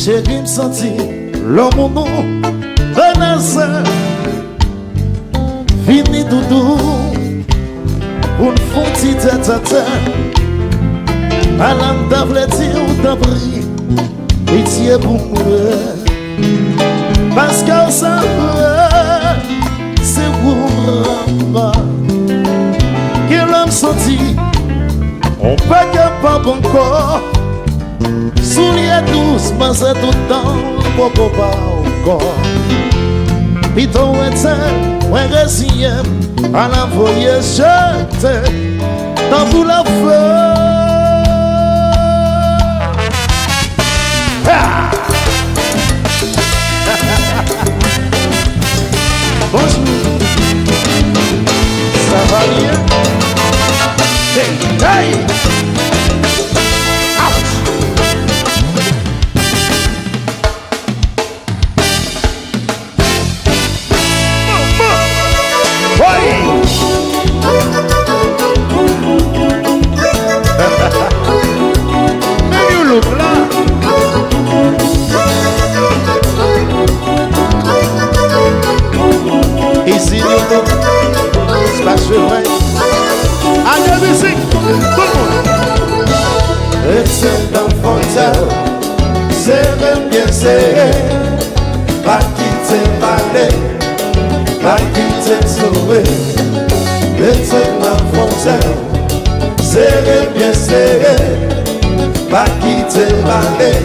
chérie me senti l'homme au nom Vanessa Vini doudou pour une fontie tête à tête Madame d'avletti ou d'abri pitié pour moi parce que ça c'est pour moi que l'homme senti on pas capable encore soulier doucement c'est tout le temps pour pas encore Piton était moins résigné à la voyage jeté dans tout la feu Bonjour, ça va bien? Hey, hey! Ouch! Oui! Mais you look là! Ici, nous c'est pas vrai. Allez, musique, tout le monde. Et c'est dans le fond, c'est bien serré. Pas quitter parler, pas quitter sauver. Et c'est dans le fond, c'est bien serré. Pas quitter parler,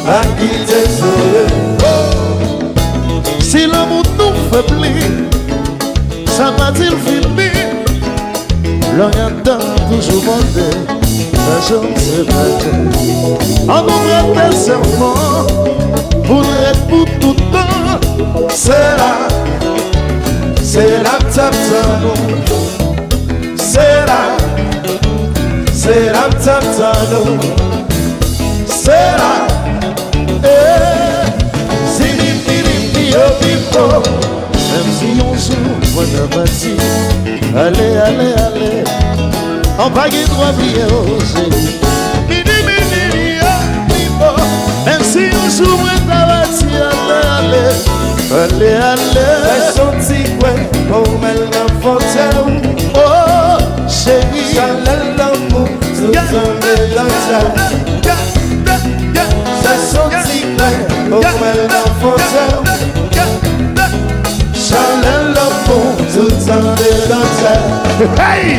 pas quitter sauver. Si l'amour nous faiblit, ça m'a dit le filmer. L'on entend toujours monter, la jambe se battre. On ouvre tes serments, pour être pour tout le temps. C'est là que t'attends. C'est là que t'attends. C'est là, même si on joue, moi je bâtis. Allez, allez, allez, on va y droit bien oser. Même si on joue, moi je bâtis. Allez, allez, allez, allez. Fais son petit coin, pour mettre la fontaine. Oh, chérie, j'allais l'amour, tout un mélange. Fais son petit coin, pour mettre la fontaine. J'allais l'amour, tout un mélange. Hey!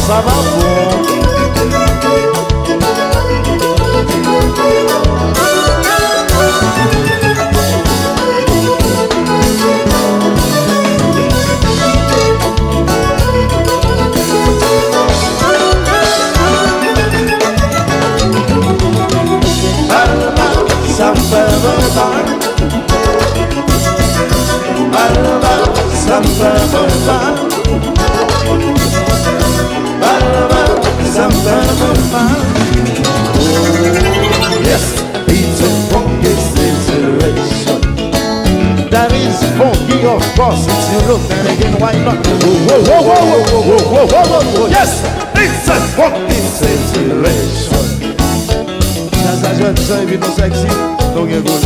Ça va bon. Yes, it's a funky situation. That is funky, of course. If you look and again, why not? Whoa. Yes, it's a funky situation. That's a jeune, so if you know sexy, don't get good.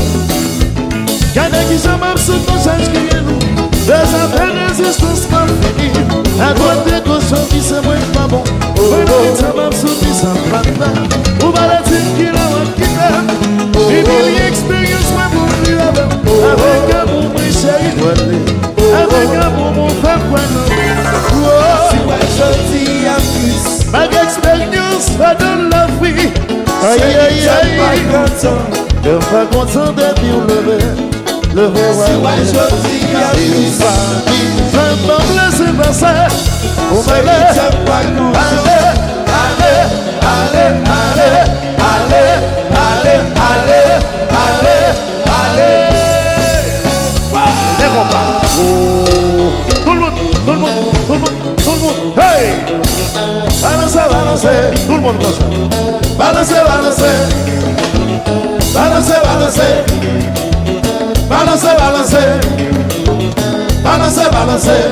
Can I ça m'a sauté change qui est nous. Les affaires résistance m'a fini. À droite de gauche, on dit c'est moi pas bon. Ça m'a sauté ça m'a pas. Ou pas la tête qui l'a quitté. Et puis l'expérience m'a pour plus avant. Avec un bon bruit chéri. Avec un bon mon frère quoi non. Si moi je dis à plus. Ma expérience va dans la vie. Aïe aïe aïe. Je suis pas content de dire le vrai ouais. Si moi je dis à plus. Je me laisse passer. On va aller. Allez, allez, allez, allez, allez, allez, allez, allez. Les copains. Tout le monde, tout le monde, tout le monde, tout le monde. Hey! Balancez, balancez, tout le monde comme ça. Balancez, balancez. Balancez, balancez. Balancez, balancez. Balancez, balancez.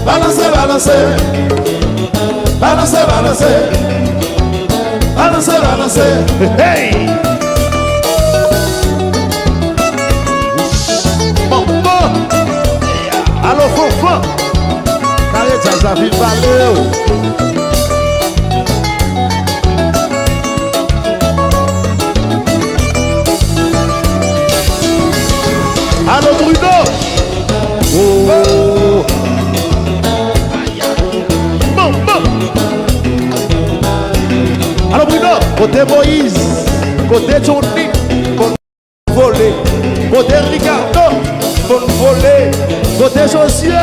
Balancez, balancez. Balancez, balancez. Balancez, balancez. Hey! Allo fofo, kare jaza fi valeu. Allo Bruno. Oh. Bon, bon. Allo Bruno, côté Moïse, côté Johnny, côté volé, côté Ricardo. Pour nous voler, côté Josué,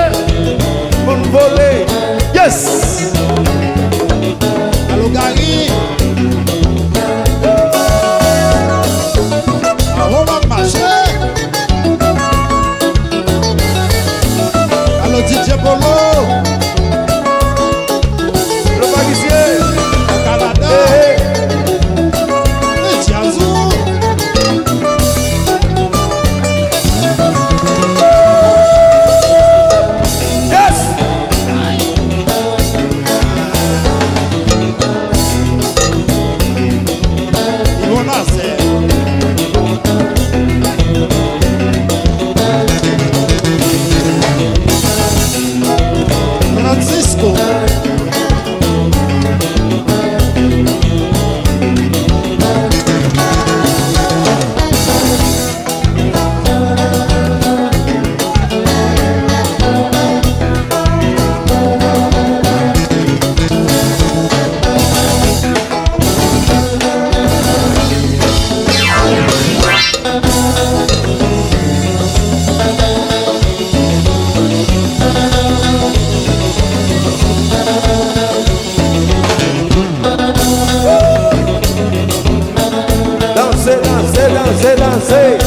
pour nous voler, yes! Allo Gary! Allo Marché! Allo DJ Polo! Le Parisien! Au Canada! Et Tiazou! Francisco. Dansez.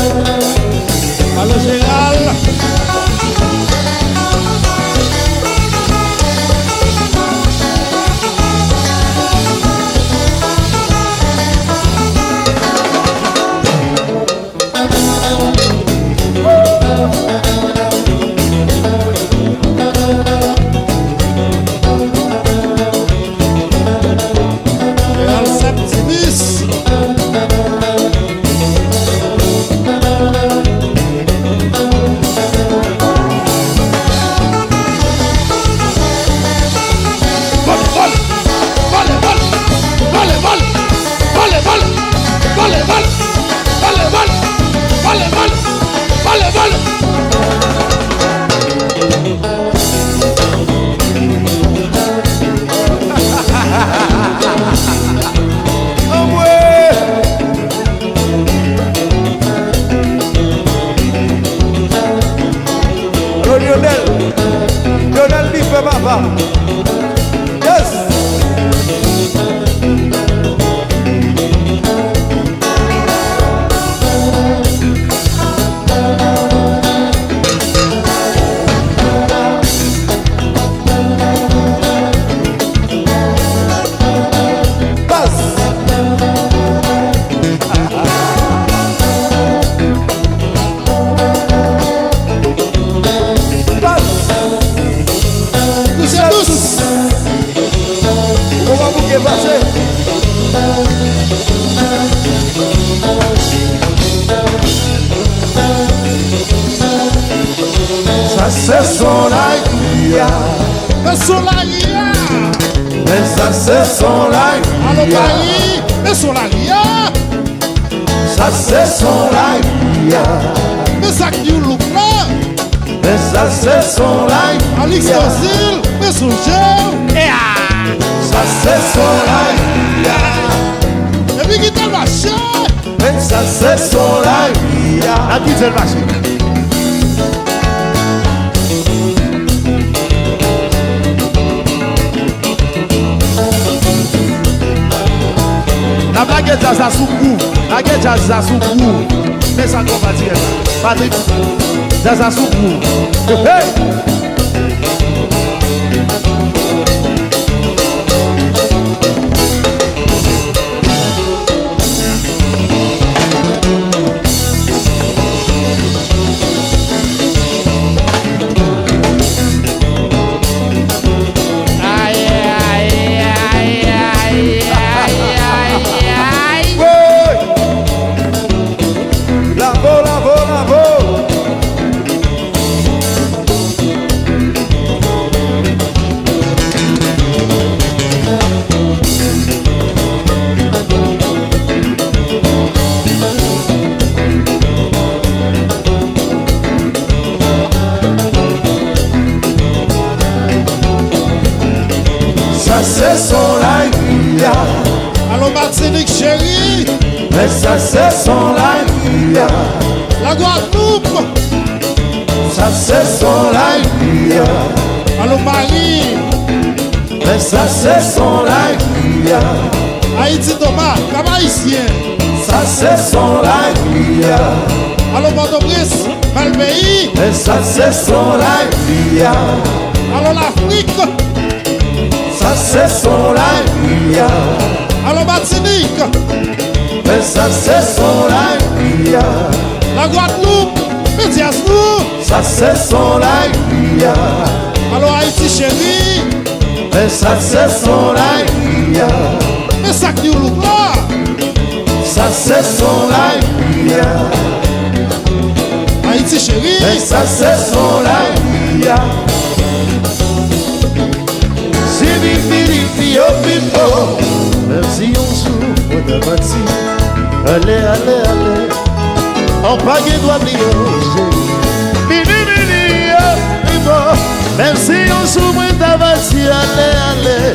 Allo Gérald. Gérald Septimus. Lionel Bife Baba. Yes. ça c'est son life. Mais son laïa. Mais ça c'est son life. Allô Paris. Mais son laïa. Ça c'est son life. Mais ça qui look là. Mais ça c'est son life. Alix Tozil. Mais son jeu. Ça c'est son life. Et puis qui t'a marché. Mais ça c'est son life. À qui c'est le marché? La baguette à Zassoukou, la baguette à Zassoukou. Mais ça qu'on va dire, Patrick, Zassoukou. Hey! C'est son life. Allô Martinique chérie. Mais ça c'est son life. La Guadeloupe. Ça c'est son life. Allô Marie. Mais ça c'est son life. Haïti Thomas. Camaïsien. Ça c'est son life. Allô Port-au-Prince. Malveilly. Mais ça c'est son life. Allô l'Afrique. Ça c'est son life. Allô Martinique. Mais ça c'est son life. La Guadeloupe. Médiasou. Ça c'est son life. Allô Haïti chérie. Mais ça c'est son life. Mais ça qui look là. Ça c'est son life. Haïti chérie. Mais ça c'est son life. Si vivi yo pipo. Même si on souffre de bâti. Allez, allez, allez. On pague doit oublier. Même si on s'ouvre ta bâti, allez, allez,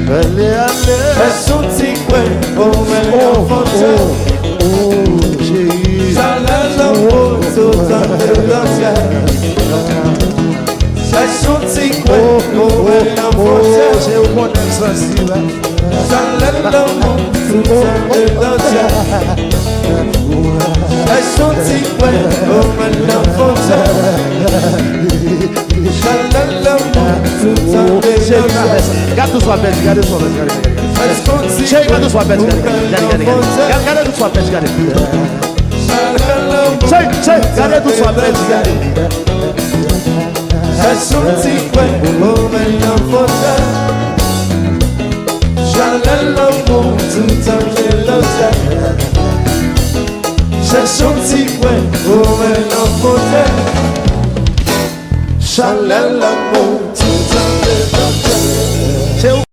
allez, allez. Fais son petit coin, oh, j'ai ça la oh, tout ça de l'ancien. Fais son petit coin, oh, j'ai au bon sensible. Ça la tout ça de l'ancien. Fais son petit coin, oh, Garde tout soit bête, garde tout soit bête, chérie, garde tout soit bête, garde tout soit bête, chérie, garde tout soit bête, Chalel l'amour.